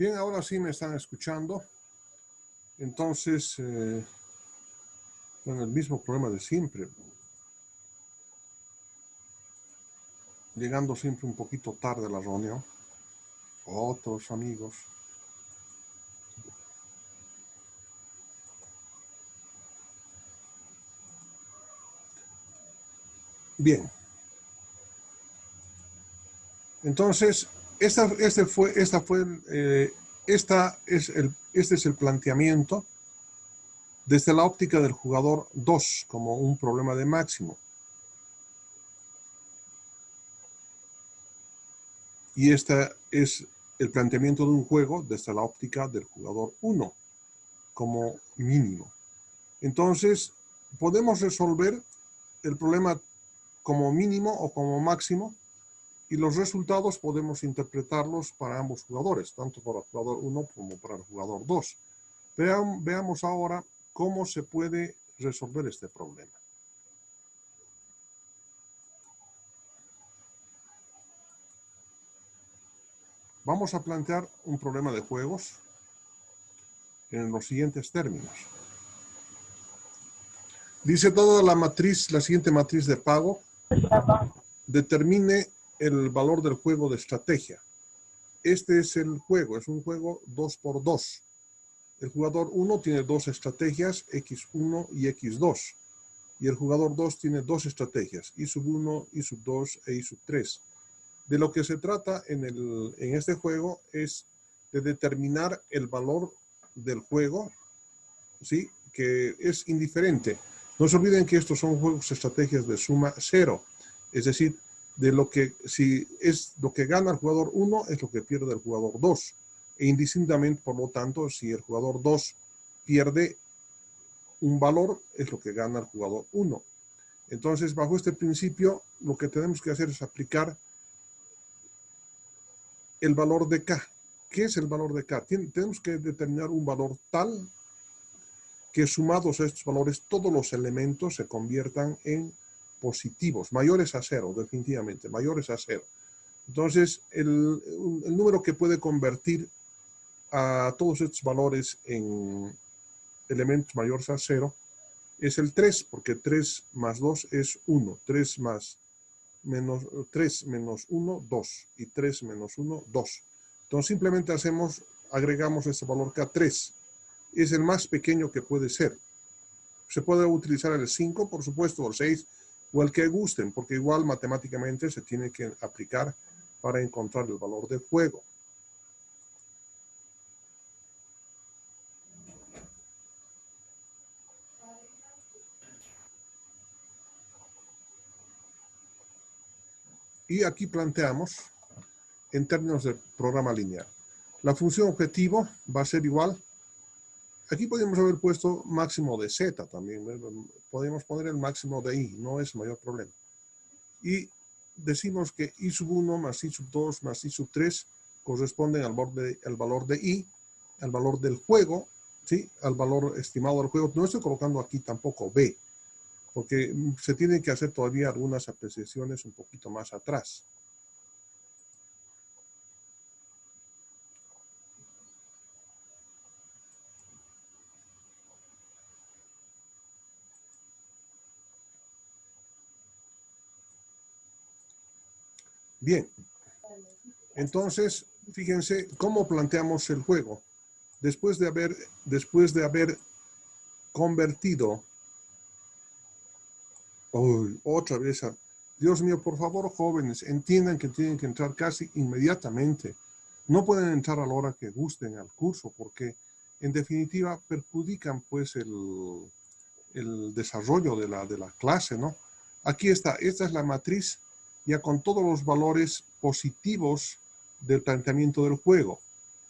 Bien, ahora sí me están escuchando. Entonces, con el mismo problema de siempre. Llegando siempre un poquito tarde a la reunión. Otros amigos. Bien. Entonces, este es el planteamiento desde la óptica del jugador 2 como un problema de máximo. Y este es el planteamiento de un juego desde la óptica del jugador 1 como mínimo. Entonces, podemos resolver el problema como mínimo o como máximo y los resultados podemos interpretarlos para ambos jugadores, tanto para el jugador 1 como para el jugador 2. Veamos ahora cómo se puede resolver este problema. Vamos a plantear un problema de juegos en los siguientes términos. Dice toda la matriz, la siguiente matriz de pago, determine el valor del juego de estrategia. Este es el juego, es un juego 2x2. El jugador 1 tiene dos estrategias, X1 y X2. Y el jugador 2 tiene dos estrategias, Y1, Y2 e Y3. De lo que se trata en este juego es de determinar el valor del juego, ¿sí? Que es indiferente. No se olviden que estos son juegos estrategias de suma 0. Es decir, si es lo que gana el jugador 1, es lo que pierde el jugador 2. E indistintamente, por lo tanto, si el jugador 2 pierde un valor, es lo que gana el jugador 1. Entonces, bajo este principio, lo que tenemos que hacer es aplicar el valor de K. ¿Qué es el valor de K? Tenemos que determinar un valor tal que sumados a estos valores, todos los elementos se conviertan en positivos, mayores a 0, definitivamente, mayores a 0. Entonces, el número que puede convertir a todos estos valores en elementos mayores a 0 es el 3, porque 3 más 2 es 1. 3 menos 1, 2. Y 3 menos 1, 2. Entonces, simplemente agregamos ese valor K3. Es el más pequeño que puede ser. Se puede utilizar el 5, por supuesto, o el 6, o el que gusten, porque igual matemáticamente se tiene que aplicar para encontrar el valor del juego. Y aquí planteamos, en términos de programa lineal, la función objetivo va a ser igual. Aquí podríamos haber puesto máximo de z también. Podemos poner el máximo de i, no es mayor problema. Y decimos que i1 más i2 más i3 corresponden al valor de i, al valor del juego, ¿sí? Al valor estimado del juego. No estoy colocando aquí tampoco b, porque se tienen que hacer todavía algunas apreciaciones un poquito más atrás. Bien, entonces, fíjense cómo planteamos el juego. Después de haber convertido, otra vez, Dios mío, por favor, jóvenes, entiendan que tienen que entrar casi inmediatamente. No pueden entrar a la hora que gusten al curso, porque en definitiva perjudican pues el desarrollo de la clase, ¿no? Aquí está, esta es la matriz ya con todos los valores positivos del planteamiento del juego,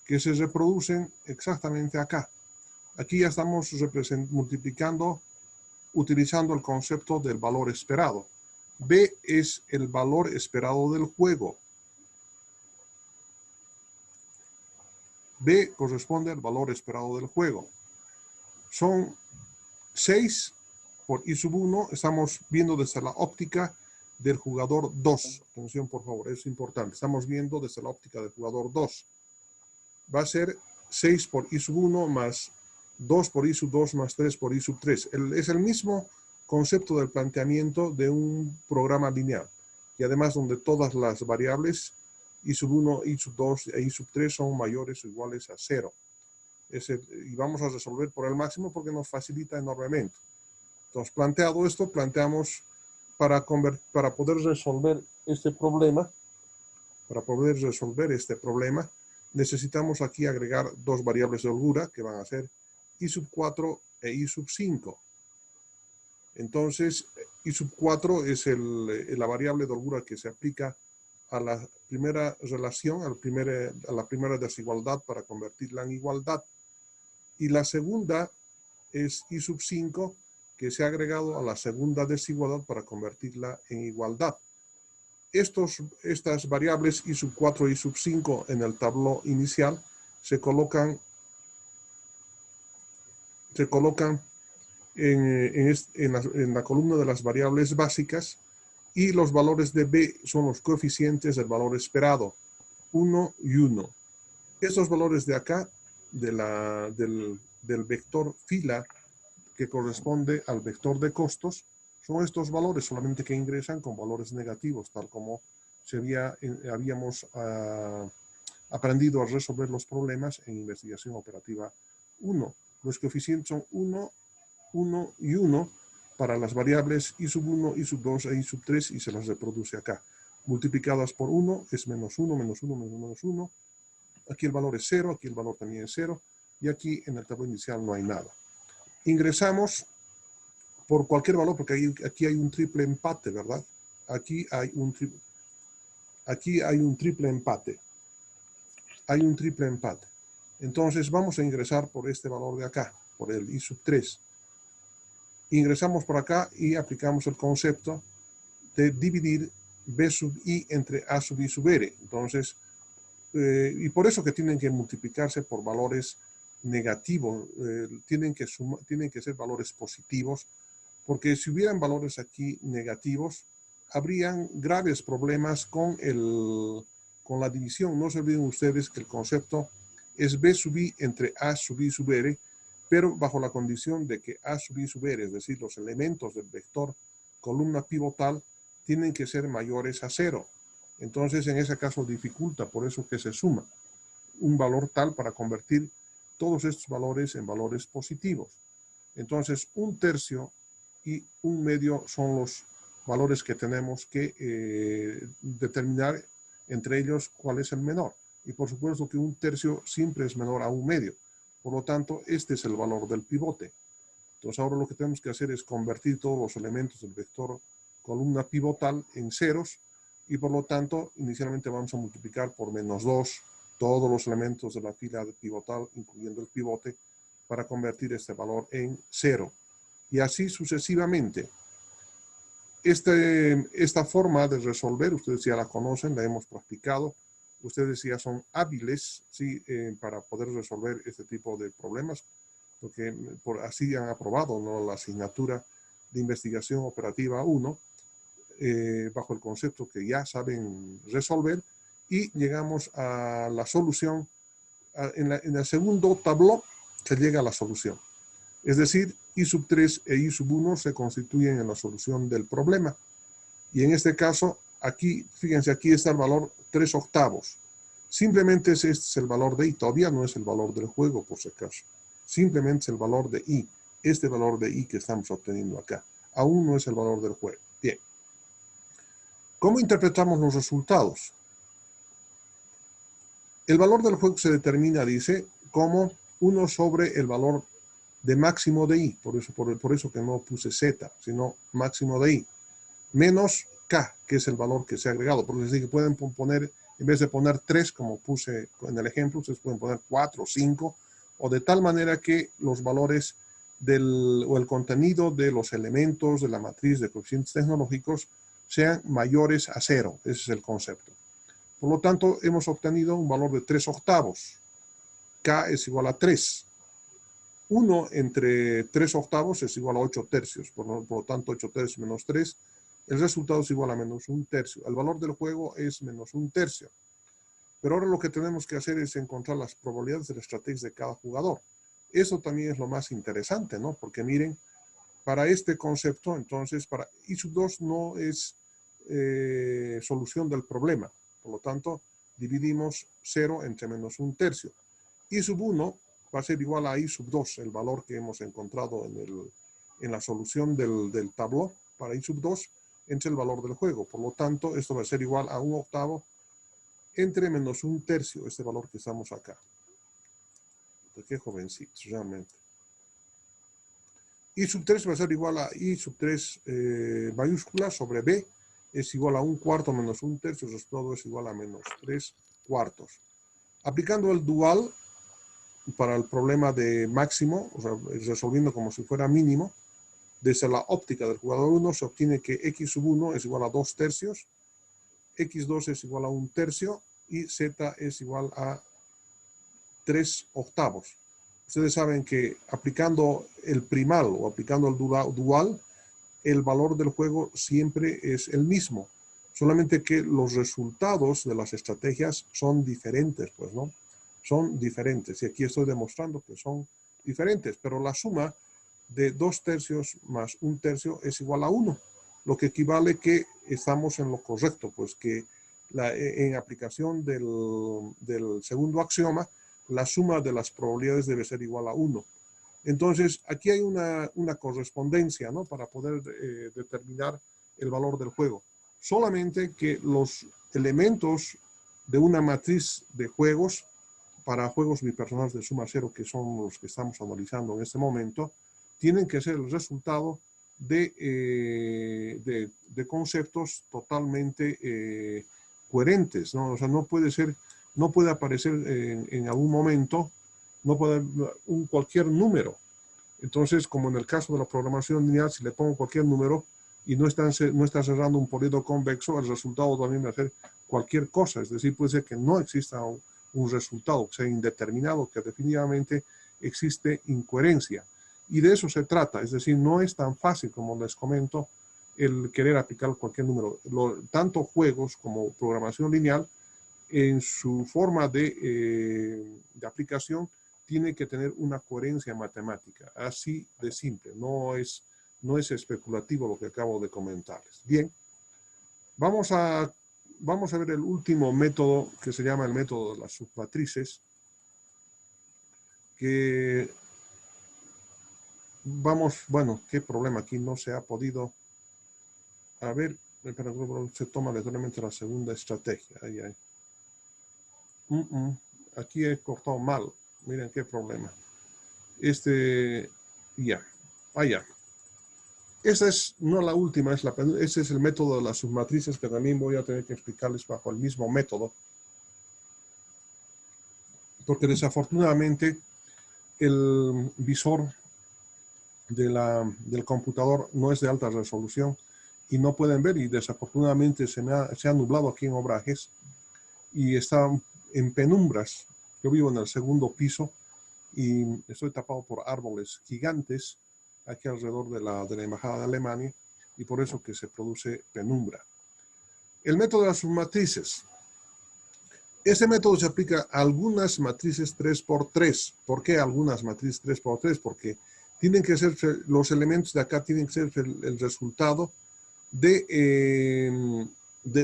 que se reproducen exactamente acá. Aquí ya estamos multiplicando, utilizando el concepto del valor esperado. B es el valor esperado del juego. B corresponde al valor esperado del juego. Son 6 por I1, estamos viendo desde la óptica del jugador 2. Atención, por favor, es importante. Estamos viendo desde la óptica del jugador 2. va a ser 6 por i sub 1 más 2 por i sub 2 más 3 por i sub 3. Es el mismo concepto del planteamiento de un programa lineal, y además donde todas las variables i sub 1, i sub 2 e i sub 3 son mayores o iguales a 0. Y vamos a resolver por el máximo porque nos facilita enormemente. Entonces, planteado esto, planteamos para poder resolver este problema, necesitamos aquí agregar dos variables de holgura que van a ser i sub 4 e i sub 5. Entonces, i sub 4 es la variable de holgura que se aplica a la primera relación, a la primera desigualdad para convertirla en igualdad. Y la segunda es i sub 5, que se ha agregado a la segunda desigualdad para convertirla en igualdad. Estas variables i sub 4 y i sub 5 en el tabló inicial se colocan en la columna de las variables básicas, y los valores de b son los coeficientes del valor esperado, 1 y 1. Estos valores de acá, del vector fila, que corresponde al vector de costos, son estos valores, solamente que ingresan con valores negativos, tal como habíamos aprendido a resolver los problemas en investigación operativa 1. Los coeficientes son 1, 1 y 1 para las variables i sub 1, i sub 2 e i sub 3, y se las reproduce acá. Multiplicadas por 1 es menos 1, menos 1, menos 1. Aquí el valor es 0, aquí el valor también es 0, y aquí en el tablero inicial no hay nada. Ingresamos por cualquier valor, porque aquí hay un triple empate, ¿verdad? Aquí hay un triple empate. Hay un triple empate. Entonces vamos a ingresar por este valor de acá, por el i sub 3. Ingresamos por acá y aplicamos el concepto de dividir b sub i entre a sub i sub r. Entonces, y por eso que tienen que multiplicarse por valores negativos, tienen que ser valores positivos, porque si hubieran valores aquí negativos, habrían graves problemas con la división. No se olviden ustedes que el concepto es b sub i entre a sub i sub r, pero bajo la condición de que a sub i sub r, es decir, los elementos del vector columna pivotal, tienen que ser mayores a 0. Entonces, en ese caso dificulta, por eso que se suma un valor tal para convertir todos estos valores en valores positivos. Entonces, 1/3 y 1/2 son los valores que tenemos que determinar entre ellos cuál es el menor. Y por supuesto que 1/3 siempre es menor a 1/2. Por lo tanto, este es el valor del pivote. Entonces, ahora lo que tenemos que hacer es convertir todos los elementos del vector columna pivotal en ceros, y por lo tanto, inicialmente vamos a multiplicar por menos 2 todos los elementos de la fila pivotal, incluyendo el pivote, para convertir este valor en 0. Y así sucesivamente. Esta forma de resolver, ustedes ya la conocen, la hemos practicado. Ustedes ya son hábiles, ¿sí? Para poder resolver este tipo de problemas, porque así han aprobado, ¿no?, la asignatura de investigación operativa 1, bajo el concepto que ya saben resolver, y llegamos a la solución. En el segundo tabló se llega a la solución. Es decir, i sub 3 e i sub 1 se constituyen en la solución del problema. Y en este caso, aquí, fíjense, aquí está el valor 3/8. Simplemente este es el valor de i, todavía no es el valor del juego, por si acaso. Simplemente es el valor de i, este valor de i que estamos obteniendo acá. Aún no es el valor del juego. Bien. ¿Cómo interpretamos los resultados? El valor del juego se determina, dice, como 1 sobre el valor de máximo de i, por eso que no puse z, sino máximo de i, menos k, que es el valor que se ha agregado. Porque les dije, pueden poner, en vez de poner 3, como puse en el ejemplo, ustedes pueden poner 4, 5, o de tal manera que los valores o el contenido de los elementos de la matriz de coeficientes tecnológicos sean mayores a 0. Ese es el concepto. Por lo tanto, hemos obtenido un valor de 3/8. K es igual a 3. 1 entre 3/8 es igual a 8/3. Por lo tanto, 8/3 menos 3. El resultado es igual a menos 1/3. El valor del juego es menos 1/3. Pero ahora lo que tenemos que hacer es encontrar las probabilidades de las estrategias de cada jugador. Eso también es lo más interesante, ¿no? Porque miren, para este concepto, entonces, para I sub 2 no es solución del problema. Por lo tanto, dividimos 0 entre menos un tercio. I sub 1 va a ser igual a I sub 2, el valor que hemos encontrado en la solución del tableau para I sub 2, entre el valor del juego. Por lo tanto, esto va a ser igual a 1/8 entre menos un tercio, este valor que estamos acá. Qué jovencitos, realmente. I sub 3 va a ser igual a I sub 3 mayúscula sobre B, es igual a 1/4 menos un tercio, el resultado es igual a menos 3/4. Aplicando el dual para el problema de máximo, o sea, resolviendo como si fuera mínimo, desde la óptica del jugador 1 se obtiene que X sub 1 es igual a 2 tercios, X2 es igual a 1 tercio y Z es igual a 3/8. Ustedes saben que aplicando el primal o aplicando el dual, el valor del juego siempre es el mismo, solamente que los resultados de las estrategias son diferentes, pues, ¿no? Son diferentes, y aquí estoy demostrando que son diferentes, pero la suma de 2 tercios más 1 tercio es igual a 1, lo que equivale que estamos en lo correcto, pues que en aplicación del segundo axioma, la suma de las probabilidades debe ser igual a 1. Entonces, aquí hay una correspondencia, ¿no? Para poder determinar el valor del juego. Solamente que los elementos de una matriz de juegos, para juegos bipersonales de suma cero, que son los que estamos analizando en este momento, tienen que ser el resultado de conceptos totalmente coherentes, ¿no? O sea, no puede aparecer en algún momento, no puede haber cualquier número. Entonces, como en el caso de la programación lineal, si le pongo cualquier número y no está cerrando un polígono convexo, el resultado también va a ser cualquier cosa. Es decir, puede ser que no exista un resultado, que sea indeterminado, que definitivamente existe incoherencia. Y de eso se trata. Es decir, no es tan fácil, como les comento, el querer aplicar cualquier número. Tanto juegos como programación lineal, en su forma de aplicación, tiene que tener una coherencia matemática, así de simple, no es especulativo lo que acabo de comentarles. Bien, vamos a ver el último método, que se llama el método de las submatrices, que bueno, qué problema, aquí no se ha podido, a ver, se toma literalmente la segunda estrategia, ahí. Aquí he cortado mal, miren qué problema. Ya, allá. Esa es no la última, ese es el método de las submatrices, que también voy a tener que explicarles bajo el mismo método, porque desafortunadamente el visor del computador no es de alta resolución y no pueden ver, y desafortunadamente se ha nublado aquí en Obrajes y está en penumbras. Yo vivo en el segundo piso y estoy tapado por árboles gigantes aquí alrededor de la Embajada de Alemania, y por eso que se produce penumbra. El método de las submatrices. Este método se aplica a algunas matrices 3×3. ¿Por qué algunas matrices 3×3? Porque tienen que ser, los elementos de acá tienen que ser el resultado de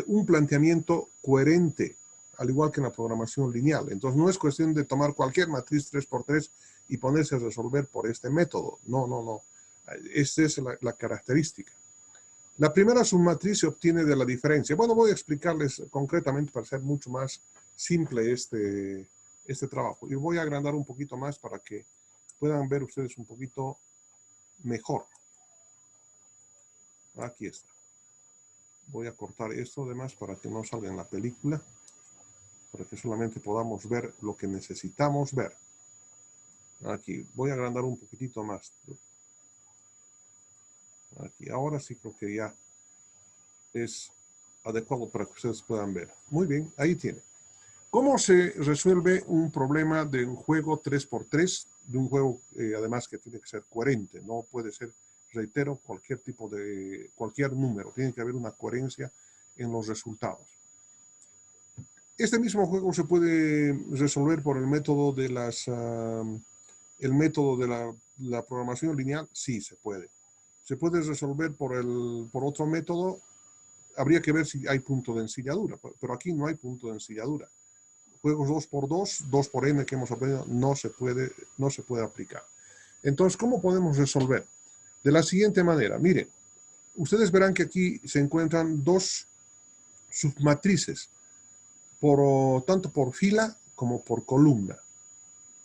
un planteamiento coherente, al igual que en la programación lineal. Entonces, no es cuestión de tomar cualquier matriz 3×3 y ponerse a resolver por este método. No. Esta es la característica. La primera submatriz se obtiene de la diferencia. Bueno, voy a explicarles concretamente para hacer mucho más simple este trabajo. Y voy a agrandar un poquito más para que puedan ver ustedes un poquito mejor. Aquí está. Voy a cortar esto además para que no salga en la película, para que solamente podamos ver lo que necesitamos ver. Aquí, voy a agrandar un poquitito más. Aquí, ahora sí creo que ya es adecuado para que ustedes puedan ver. Muy bien, ahí tiene. ¿Cómo se resuelve un problema de un juego 3×3? De un juego, además, que tiene que ser coherente. No puede ser, reitero, cualquier número. Tiene que haber una coherencia en los resultados. Este mismo juego se puede resolver por el método de la programación lineal. Sí, se puede. Se puede resolver por otro método. Habría que ver si hay punto de ensilladura, pero aquí no hay punto de ensilladura. Juegos 2x2, 2 por n que hemos aprendido, no se puede aplicar. Entonces, ¿cómo podemos resolver? De la siguiente manera. Miren, ustedes verán que aquí se encuentran dos submatrices, tanto por fila como por columna.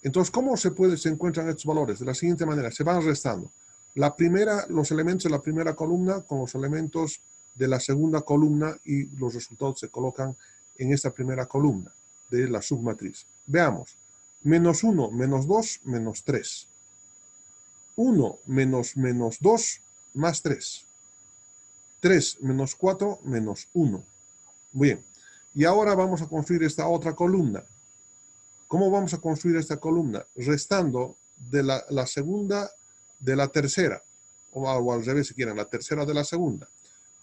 Entonces, ¿cómo se encuentran estos valores? De la siguiente manera, se van restando. Los elementos de la primera columna con los elementos de la segunda columna y los resultados se colocan en esta primera columna de la submatriz. Veamos. Menos 1, menos 2, menos 3. 1 menos 2 más 3. 3 menos 4 menos 1. Bien. Y ahora vamos a construir esta otra columna. ¿Cómo vamos a construir esta columna? Restando de la segunda de la tercera, o al revés si quieren, la tercera de la segunda.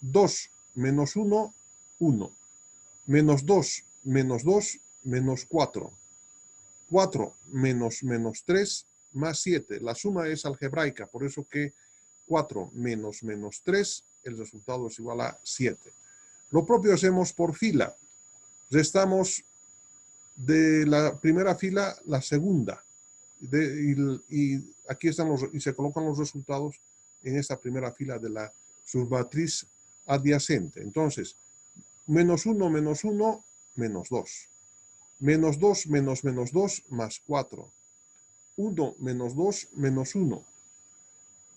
2 menos 1, 1. Menos 2, menos 2, menos 4. 4 menos 3, más 7. La suma es algebraica, por eso que 4 menos 3, el resultado es igual a 7. Lo propio hacemos por fila. Restamos de la primera fila la segunda. Y aquí están y se colocan los resultados en esta primera fila de la submatriz adyacente. Entonces, menos 1, menos 1, menos 2. Menos 2, menos 2, más 4. 1, menos 2, menos 1.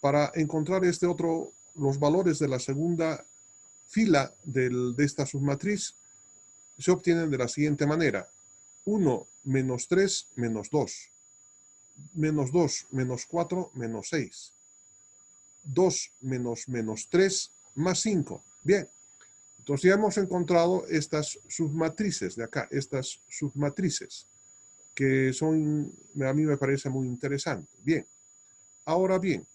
Para encontrar los valores de la segunda fila de esta submatriz, se obtienen de la siguiente manera. 1 menos 3 menos 2. Menos 2 menos 4 menos 6. 2 menos 3 más 5. Bien, entonces ya hemos encontrado estas submatrices de acá, estas submatrices, que a mí me parece muy interesante. Bien, ahora bien,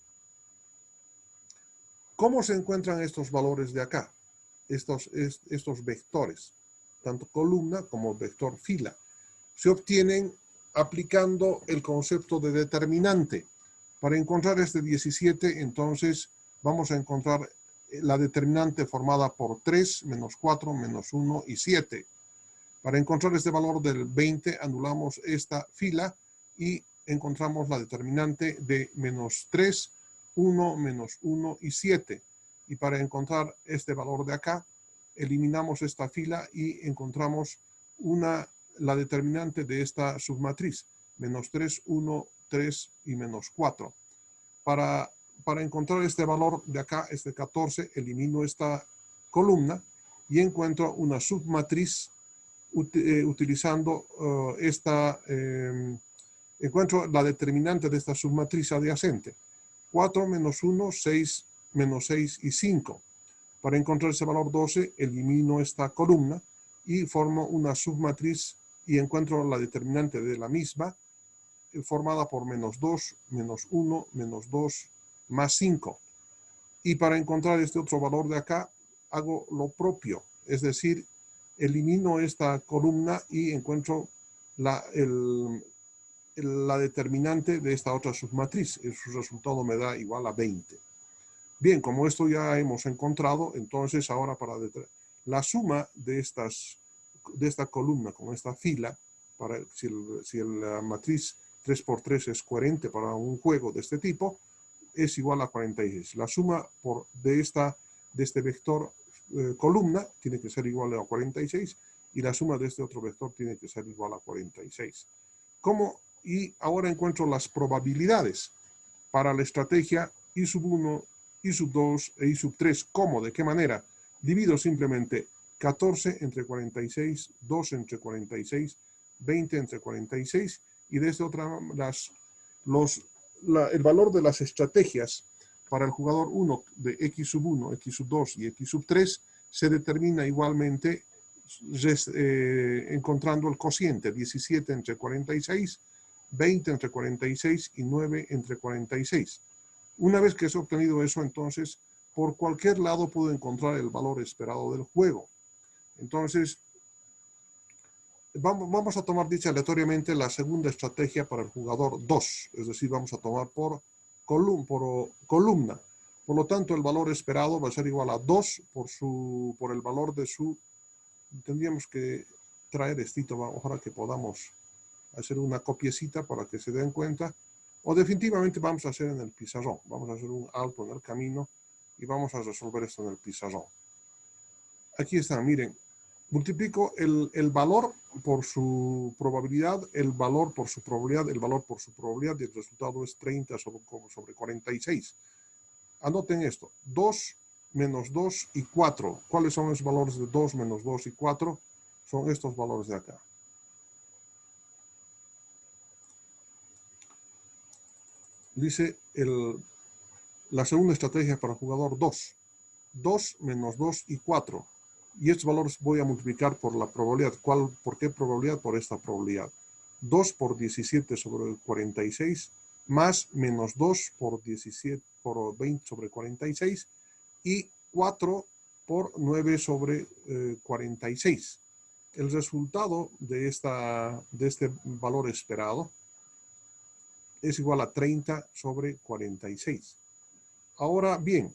¿cómo se encuentran estos valores de acá? Estos vectores, tanto columna como vector fila. Se obtienen aplicando el concepto de determinante. Para encontrar este 17, entonces vamos a encontrar la determinante formada por 3, menos 4, menos 1 y 7. Para encontrar este valor del 20, anulamos esta fila y encontramos la determinante de menos 3, 1, menos 1 y 7. Y para encontrar este valor de acá, eliminamos esta fila y encontramos la determinante de esta submatriz, menos 3, 1, 3 y menos 4. Para encontrar este valor de acá, este 14, elimino esta columna y encuentro una submatriz utilizando encuentro la determinante de esta submatriz adyacente. 4 menos 1, 6 menos 6 y 5. Para encontrar ese valor 12, elimino esta columna y formo una submatriz y encuentro la determinante de la misma, formada por menos 2, menos 1, menos 2, más 5. Y para encontrar este otro valor de acá, hago lo propio, es decir, elimino esta columna y encuentro la determinante de esta otra submatriz. Su resultado me da igual a 20. Bien, como esto ya hemos encontrado, entonces ahora la suma de esta columna con esta fila, si la matriz 3x3 es coherente para un juego de este tipo, es igual a 46. La suma de este vector columna tiene que ser igual a 46 y la suma de este otro vector tiene que ser igual a 46. Y ahora encuentro las probabilidades para la estrategia I sub 1, I sub 2 e I sub 3. ¿Cómo? ¿De qué manera? Divido simplemente 14 entre 46, 2 entre 46, 20 entre 46 y de esta otra el valor de las estrategias para el jugador 1 de X sub 1, X sub 2 y X sub 3 se determina igualmente encontrando el cociente 17 entre 46, 20 entre 46 y 9 entre 46. Una vez que se ha obtenido eso, entonces, por cualquier lado puedo encontrar el valor esperado del juego. Entonces, vamos a tomar dicha aleatoriamente la segunda estrategia para el jugador 2, es decir, vamos a tomar por columna. Por lo tanto, el valor esperado va a ser igual a 2 por el valor de su... Tendríamos que traer esto, ojalá que podamos hacer una copiecita para que se den cuenta. O definitivamente vamos a hacer en el pizarrón. Vamos a hacer un alto en el camino y vamos a resolver esto en el pizarrón. Aquí está, miren. Multiplico el valor por su probabilidad, el valor por su probabilidad, el valor por su probabilidad y el resultado es 30 sobre 46. Anoten esto, 2 menos 2 y 4. ¿Cuáles son los valores de 2 menos 2 y 4? Son estos valores de acá. Dice la segunda estrategia para el jugador 2. 2 menos 2 y 4. Y estos valores voy a multiplicar por la probabilidad. ¿Por qué probabilidad? Por esta probabilidad. 2 por 17 sobre 46 más menos 2 por 17 por 20 sobre 46 y 4 por 9 sobre 46. El resultado de este valor esperado es igual a 30 sobre 46. Ahora bien,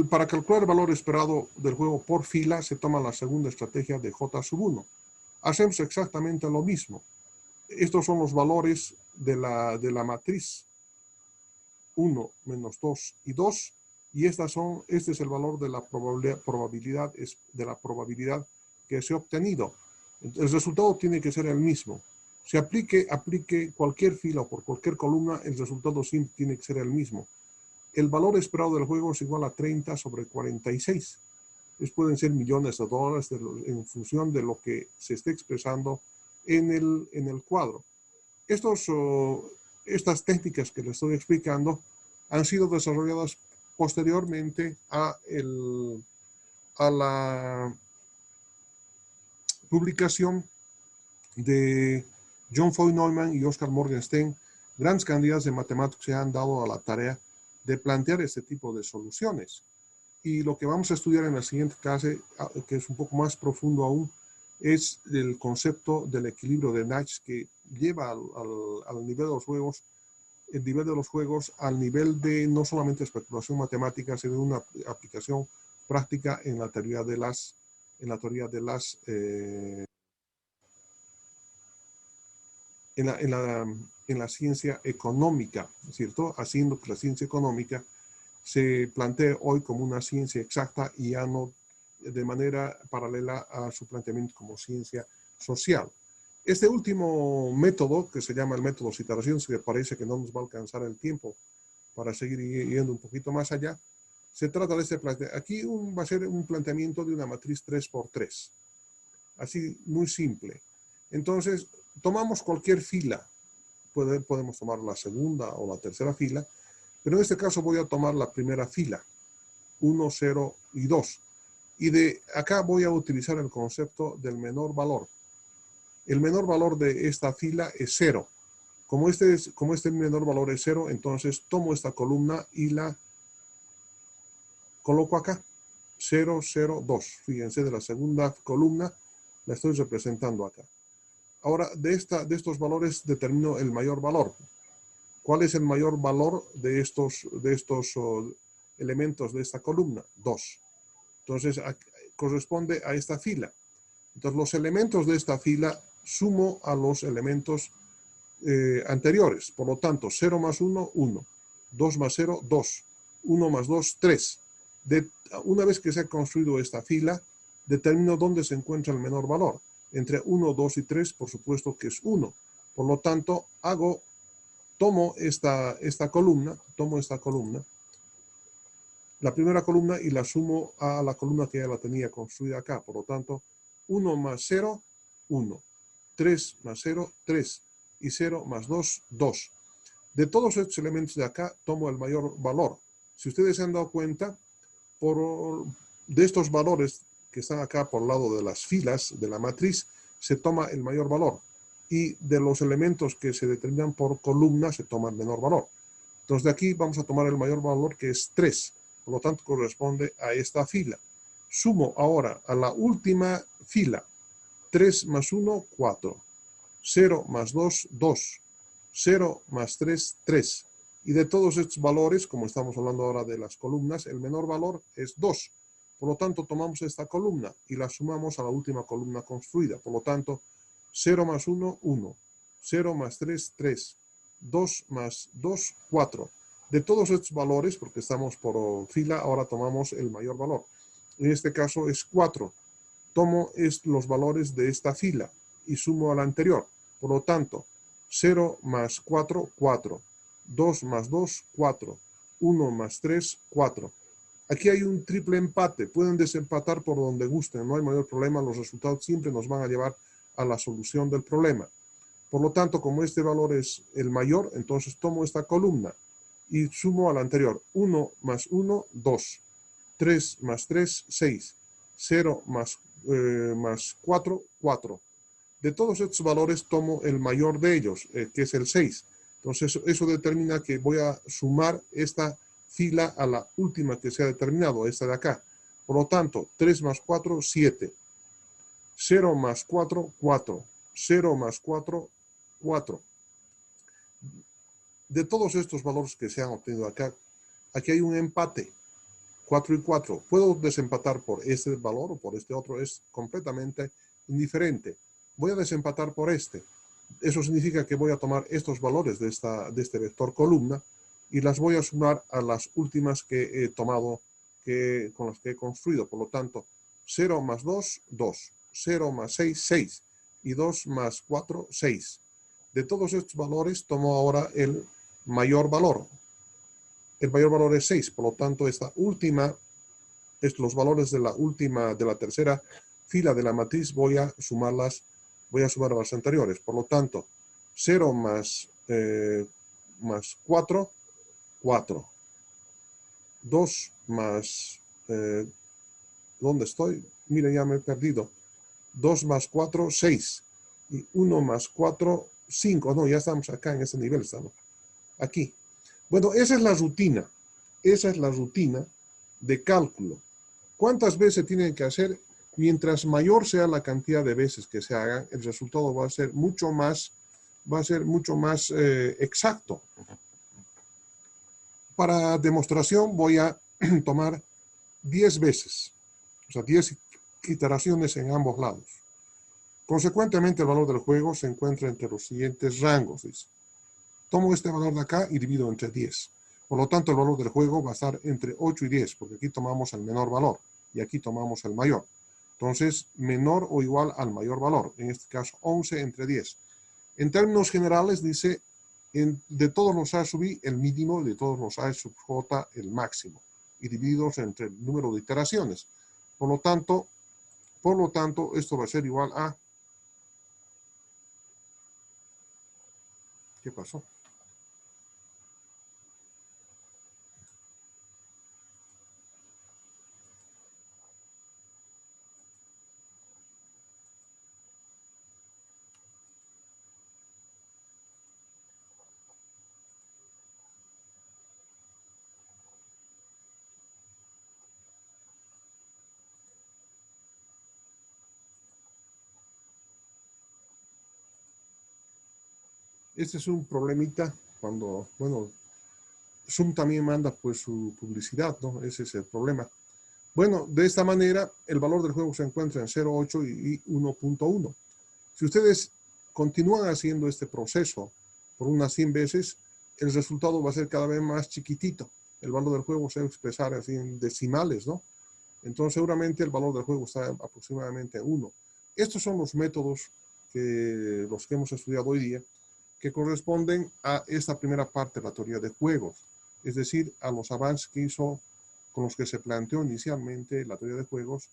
para calcular el valor esperado del juego por fila, se toma la segunda estrategia de J sub 1. Hacemos exactamente lo mismo. Estos son los valores de la matriz 1 menos 2 y 2, y este es el valor de la probabilidad que se ha obtenido. El resultado tiene que ser el mismo. Si aplique cualquier fila o por cualquier columna, el resultado siempre tiene que ser el mismo. El valor esperado del juego es igual a 30 sobre 46. Pueden ser millones de dólares en función de lo que se esté expresando en el cuadro. Estas técnicas que les estoy explicando han sido desarrolladas posteriormente a la publicación de John Foy Neumann y Oscar Morgenstern. Grandes cantidades de matemáticos se han dado a la tarea de plantear este tipo de soluciones. Y lo que vamos a estudiar en la siguiente clase, que es un poco más profundo aún, es el concepto del equilibrio de Nash, que lleva al nivel de los juegos, el nivel de los juegos al nivel de no solamente especulación matemática, sino una aplicación práctica en la teoría de en la ciencia económica, ¿cierto? Haciendo que la ciencia económica se plantee hoy como una ciencia exacta y ya no de manera paralela a su planteamiento como ciencia social. Este último método, que se llama el método citación, que parece que no nos va a alcanzar el tiempo para seguir yendo un poquito más allá, se trata de este planteamiento. Aquí va a ser un planteamiento de una matriz 3×3. Así, muy simple. Entonces, tomamos cualquier fila. Podemos tomar la segunda o la tercera fila, pero en este caso voy a tomar la primera fila, 1, 0 y 2. Y de acá voy a utilizar el concepto del menor valor. El menor valor de esta fila es 0. Como este menor valor es 0, entonces tomo esta columna y la coloco acá. 0, 0, 2. Fíjense, de la segunda columna la estoy representando acá. Ahora, de estos valores determino el mayor valor. ¿Cuál es el mayor valor de estos elementos de esta columna? 2. Entonces, corresponde a esta fila. Entonces, los elementos de esta fila sumo a los elementos anteriores. Por lo tanto, 0 más 1, 1. 2 más 0, 2. 1 más 2, 3. Una vez que se ha construido esta fila, determino dónde se encuentra el menor valor. Entre 1, 2 y 3, por supuesto que es 1. Por lo tanto, tomo esta columna, la primera columna, y la sumo a la columna que ya la tenía construida acá. Por lo tanto, 1 más 0, 1. 3 más 0, 3. Y 0 más 2, 2. De todos estos elementos de acá, tomo el mayor valor. Si ustedes se han dado cuenta, de estos valores que están acá por el lado de las filas de la matriz, se toma el mayor valor. Y de los elementos que se determinan por columna, se toma el menor valor. Entonces, de aquí vamos a tomar el mayor valor, que es 3. Por lo tanto, corresponde a esta fila. Sumo ahora a la última fila. 3 más 1, 4. 0 más 2, 2. 0 más 3, 3. Y de todos estos valores, como estamos hablando ahora de las columnas, el menor valor es 2. Por lo tanto, tomamos esta columna y la sumamos a la última columna construida. Por lo tanto, 0 más 1, 1. 0 más 3, 3. 2 más 2, 4. De todos estos valores, porque estamos por fila, ahora tomamos el mayor valor. En este caso es 4. Tomo los valores de esta fila y sumo a la anterior. Por lo tanto, 0 más 4, 4. 2 más 2, 4. 1 más 3, 4. Aquí hay un triple empate. Pueden desempatar por donde gusten. No hay mayor problema. Los resultados siempre nos van a llevar a la solución del problema. Por lo tanto, como este valor es el mayor, entonces tomo esta columna y sumo a la anterior. 1 más 1, 2. 3 más 3, 6. 0 más 4, 4. De todos estos valores tomo el mayor de ellos, que es el 6. Entonces, eso determina que voy a sumar esta fila a la última que se ha determinado, esta de acá. Por lo tanto, 3 más 4, 7. 0 más 4, 4. 0 más 4, 4. De todos estos valores que se han obtenido acá, aquí hay un empate. 4 y 4. Puedo desempatar por este valor o por este otro, es completamente indiferente. Voy a desempatar por este. Eso significa que voy a tomar estos valores de este vector columna y las voy a sumar a las últimas que he tomado, con las que he construido. Por lo tanto, 0 más 2, 2. 0 más 6, 6. Y 2 más 4, 6. De todos estos valores tomo ahora el mayor valor. El mayor valor es 6, por lo tanto, esta última, los valores de la tercera fila de la matriz voy a sumar a las anteriores. Por lo tanto, 0 más 4, 4. 2 más, ¿dónde estoy? Mira, ya me he perdido. 2 más 4, 6. Y 1 más 4, 5. No, ya estamos acá en ese nivel, estamos aquí. Bueno, esa es la rutina. Esa es la rutina de cálculo. ¿Cuántas veces tienen que hacer? Mientras mayor sea la cantidad de veces que se hagan, el resultado va a ser mucho más exacto. Para demostración voy a tomar 10 veces, o sea, 10 iteraciones en ambos lados. Consecuentemente, el valor del juego se encuentra entre los siguientes rangos. Dice. Tomo este valor de acá y divido entre 10. Por lo tanto, el valor del juego va a estar entre 8 y 10, porque aquí tomamos el menor valor y aquí tomamos el mayor. Entonces, menor o igual al mayor valor, en este caso 11 entre 10. En términos generales, dice, de todos los A sub I, el mínimo, y de todos los A sub J, el máximo, y divididos entre el número de iteraciones. Por lo tanto, esto va a ser igual a... ¿Qué pasó? Este es un problemita cuando, bueno, Zoom también manda pues su publicidad, ¿no? Ese es el problema. Bueno, de esta manera el valor del juego se encuentra en 0.8 y 1.1. Si ustedes continúan haciendo este proceso por unas 100 veces, el resultado va a ser cada vez más chiquitito. El valor del juego se va a expresar así en decimales, ¿no? Entonces seguramente el valor del juego está aproximadamente 1. Estos son los métodos los que hemos estudiado hoy día, que corresponden a esta primera parte de la teoría de juegos, es decir, a los avances que hizo con los que se planteó inicialmente la teoría de juegos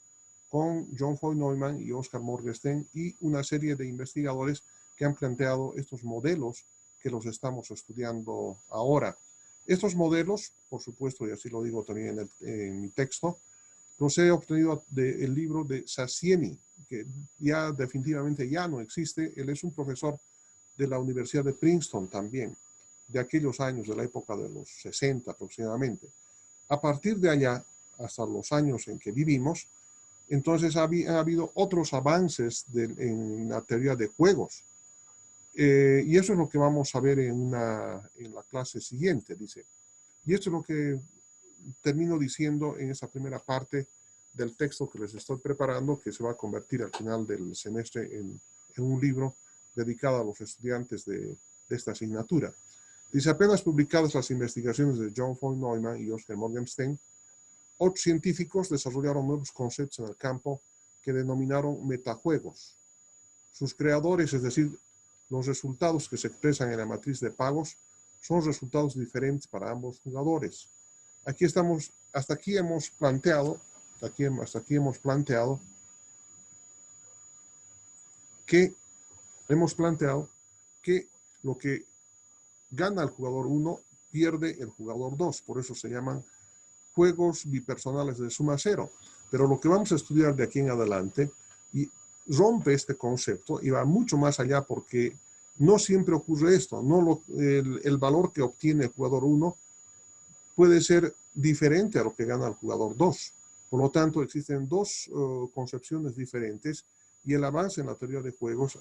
con John Foy Neumann y Oscar Morgenstern y una serie de investigadores que han planteado estos modelos que los estamos estudiando ahora. Estos modelos, por supuesto, y así lo digo también en mi texto, los he obtenido del libro de Sasieni, que ya definitivamente ya no existe. Él es un profesor de la Universidad de Princeton también, de aquellos años, de la época de los 60 aproximadamente. A partir de allá, hasta los años en que vivimos, Entonces ha habido otros avances en la teoría de juegos. Y eso es lo que vamos a ver en la clase siguiente, dice. Y esto es lo que termino diciendo en esa primera parte del texto que les estoy preparando, que se va a convertir al final del semestre en un libro dedicado a los estudiantes de esta asignatura. Dice, apenas publicadas las investigaciones de John von Neumann y Oscar Morgenstern, 8 científicos desarrollaron nuevos conceptos en el campo que denominaron metajuegos. Sus creadores, es decir, los resultados que se expresan en la matriz de pagos, son resultados diferentes para ambos jugadores. Aquí estamos, hasta aquí hemos planteado que lo que gana el jugador 1 pierde el jugador 2, por eso se llaman juegos bipersonales de suma cero. Pero lo que vamos a estudiar de aquí en adelante y rompe este concepto y va mucho más allá, porque no siempre ocurre esto. El valor que obtiene el jugador 1 puede ser diferente a lo que gana el jugador 2. Por lo tanto, existen dos concepciones diferentes y el avance en la teoría de juegos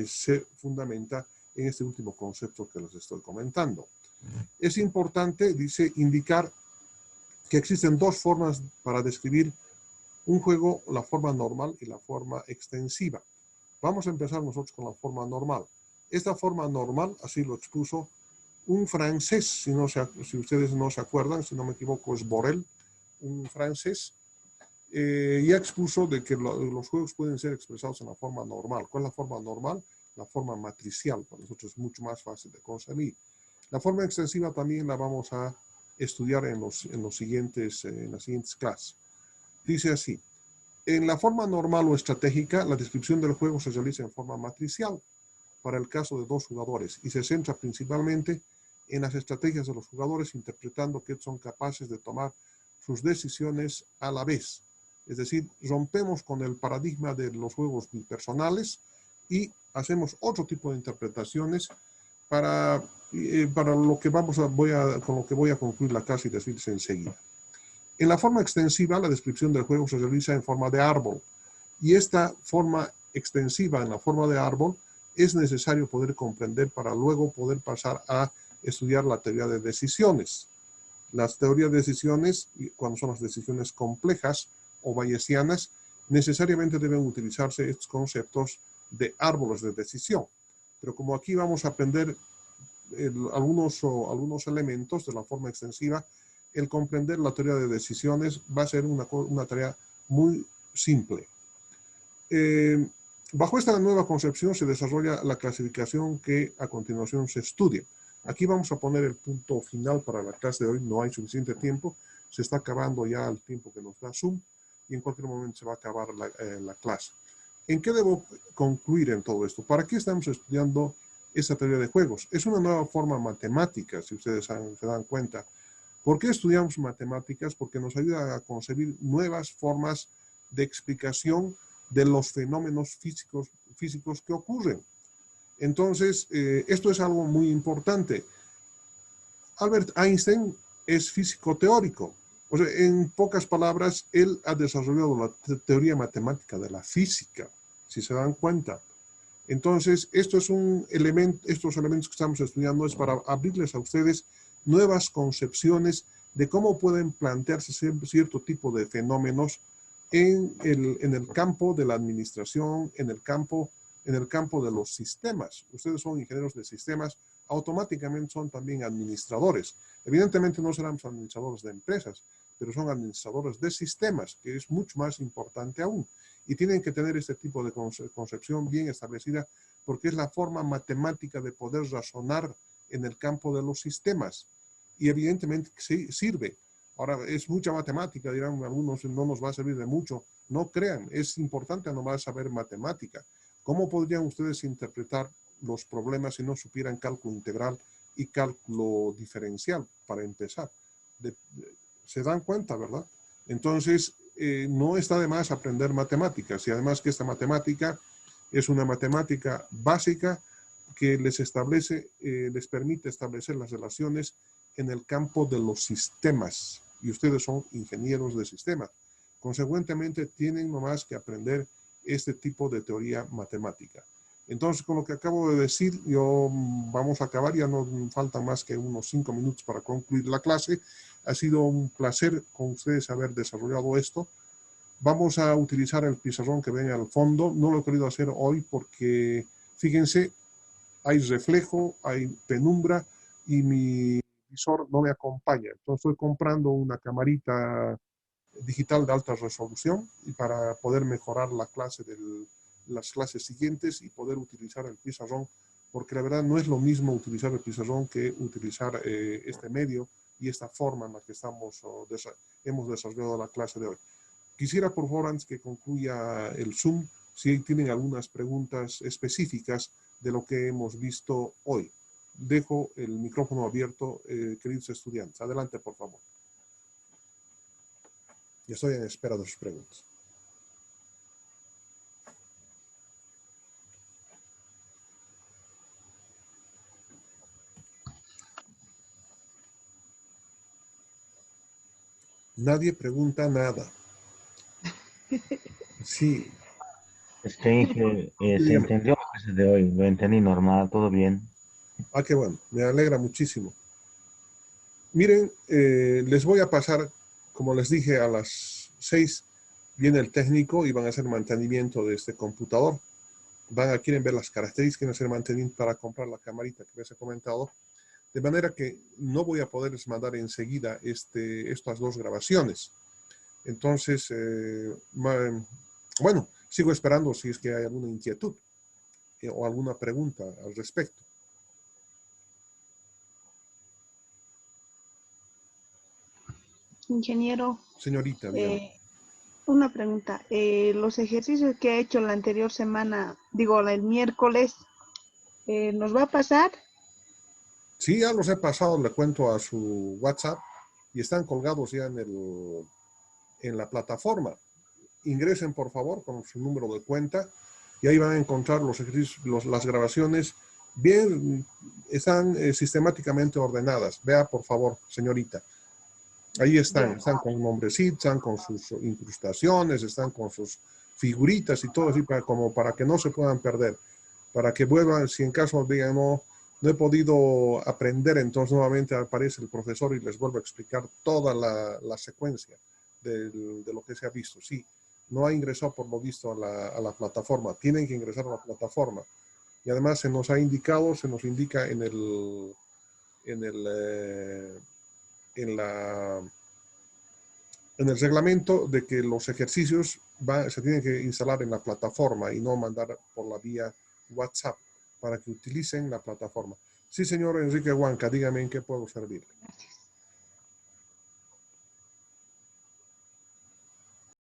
se fundamenta en este último concepto que les estoy comentando. Es importante, dice, indicar que existen dos formas para describir un juego, la forma normal y la forma extensiva. Vamos a empezar nosotros con la forma normal. Esta forma normal, así lo expuso un francés, si ustedes no se acuerdan, si no me equivoco, es Borel, un francés, ya expuso de que los juegos pueden ser expresados en la forma normal. ¿Cuál es la forma normal? La forma matricial, para nosotros es mucho más fácil de concebir. La forma extensiva también la vamos a estudiar en las siguientes clases. Dice así, en la forma normal o estratégica, la descripción del juego se realiza en forma matricial para el caso de dos jugadores y se centra principalmente en las estrategias de los jugadores, interpretando que son capaces de tomar sus decisiones a la vez. Es decir, rompemos con el paradigma de los juegos bipersonales y hacemos otro tipo de interpretaciones para lo que con lo que voy a concluir la clase y decirles enseguida. En la forma extensiva, la descripción del juego se realiza en forma de árbol. Y esta forma extensiva en la forma de árbol es necesario poder comprender para luego poder pasar a estudiar la teoría de decisiones. Las teorías de decisiones, cuando son las decisiones complejas o bayesianas, necesariamente deben utilizarse estos conceptos de árboles de decisión. Pero como aquí vamos a aprender algunos elementos de la forma extensiva, el comprender la teoría de decisiones va a ser una tarea muy simple. Bajo esta nueva concepción se desarrolla la clasificación que a continuación se estudia. Aquí vamos a poner el punto final para la clase de hoy, no hay suficiente tiempo, se está acabando ya el tiempo que nos da Zoom y en cualquier momento se va a acabar la clase. ¿En qué debo concluir en todo esto? ¿Para qué estamos estudiando esta teoría de juegos? Es una nueva forma matemática, si ustedes se dan cuenta. ¿Por qué estudiamos matemáticas? Porque nos ayuda a concebir nuevas formas de explicación de los fenómenos físicos que ocurren. Entonces, esto es algo muy importante. Albert Einstein es físico teórico. O sea, en pocas palabras, él ha desarrollado la teoría matemática de la física, si se dan cuenta. Entonces, estos elementos que estamos estudiando es para abrirles a ustedes nuevas concepciones de cómo pueden plantearse cierto tipo de fenómenos en el campo de la administración, en el campo de los sistemas. Ustedes son ingenieros de sistemas, automáticamente son también administradores. Evidentemente no serán administradores de empresas, pero son administradores de sistemas, que es mucho más importante aún. Y tienen que tener este tipo de concepción bien establecida, porque es la forma matemática de poder razonar en el campo de los sistemas. Y evidentemente sí, sirve. Ahora, es mucha matemática, dirán algunos, no nos va a servir de mucho. No crean, es importante nomás saber matemática. ¿Cómo podrían ustedes interpretar los problemas si no supieran cálculo integral y cálculo diferencial, para empezar? Se dan cuenta, ¿verdad? Entonces, no está de más aprender matemáticas, y además que esta matemática es una matemática básica que les permite establecer las relaciones en el campo de los sistemas, y ustedes son ingenieros de sistemas. Consecuentemente, tienen nomás que aprender este tipo de teoría matemática. Entonces, con lo que acabo de decir, vamos a acabar, ya no faltan más que unos 5 minutos para concluir la clase. Ha sido un placer con ustedes haber desarrollado esto. Vamos a utilizar el pizarrón que ven al fondo. No lo he querido hacer hoy porque, fíjense, hay reflejo, hay penumbra y mi visor no me acompaña. Entonces estoy comprando una camarita digital de alta resolución y para poder mejorar la clase las clases siguientes y poder utilizar el pizarrón, porque la verdad no es lo mismo utilizar el pizarrón que utilizar este medio y esta forma en la que hemos desarrollado la clase de hoy. Quisiera, por favor, antes que concluya el Zoom, si tienen algunas preguntas específicas de lo que hemos visto hoy. Dejo el micrófono abierto, queridos estudiantes. Adelante, por favor. Y estoy en espera de sus preguntas. Nadie pregunta nada. Sí. Es que dije, se Dígame. entendió la clase de hoy, lo entendí normal, todo bien. Ah, qué bueno. Me alegra muchísimo. Miren, les voy a pasar, como les dije, a las 6 viene el técnico y van a hacer mantenimiento de este computador. Quieren ver las características, quieren hacer mantenimiento para comprar la camarita que les he comentado. De manera que no voy a poderles mandar enseguida estas dos grabaciones. Entonces, bueno, sigo esperando si es que hay alguna inquietud o alguna pregunta al respecto. Ingeniero, Señorita, dígame. una pregunta. Los ejercicios que he hecho la anterior semana, digo, el miércoles, ¿nos va a pasar? Sí, ya los he pasado, le cuento a su WhatsApp y están colgados ya en la plataforma. Ingresen, por favor, con su número de cuenta y ahí van a encontrar los ejercicios, las grabaciones bien, están sistemáticamente ordenadas. Vea, por favor, señorita. Ahí están con nombrecitos, están con sus incrustaciones, están con sus figuritas y todo así como para que no se puedan perder, para que vuelvan, si en caso digan no he podido aprender, entonces nuevamente aparece el profesor y les vuelve a explicar toda la secuencia de lo que se ha visto. Sí, no ha ingresado por lo visto a la plataforma, tienen que ingresar a la plataforma. Y además se nos indica en el reglamento de que los ejercicios se tienen que instalar en la plataforma y no mandar por la vía WhatsApp para que utilicen la plataforma. Sí, señor Enrique Huanca, dígame en qué puedo servirle.